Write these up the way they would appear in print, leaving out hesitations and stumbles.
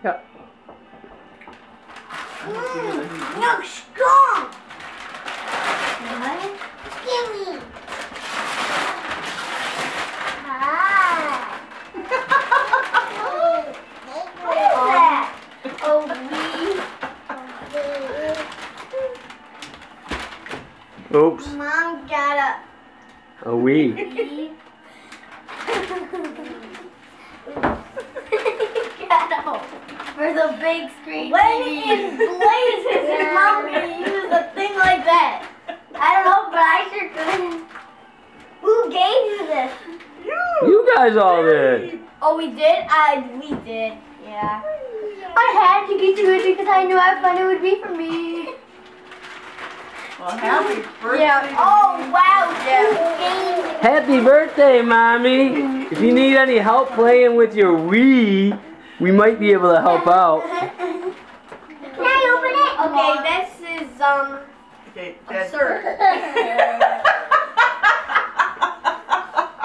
Yeah. No, strong. What? Give me. What is that? Oh, Oops. Mom got A wee. For the big screen. When in blazes is Mom gonna use a thing like that? I don't know, but I sure couldn't. Who gave you this? You guys all did. Oh, we did? We did. Yeah. I had to get you it because I knew how fun it would be for me. Well, happy birthday. Yeah. Oh, wow. Yeah. Happy birthday, Mommy. If you need any help playing with your Wii, we might be able to help out. Can I open it? Okay, this is, Okay, Dad. absurd.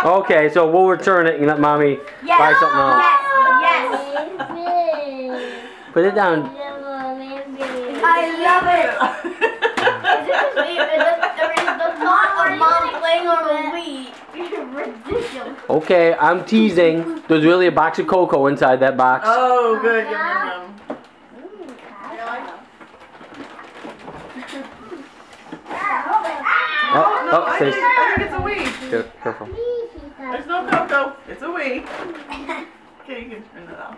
Okay, so we'll return it and let Mommy Yes. buy something else. Yes. Put it down. I love it. The thought of Mom playing on a Wii is ridiculous. Okay, I'm teasing. There's really a box of cocoa inside that box. Oh, good. Yum, yum, yum. No, I think it's a Wii. Careful. There's no cocoa. It's a Wii. Okay, you can turn it off.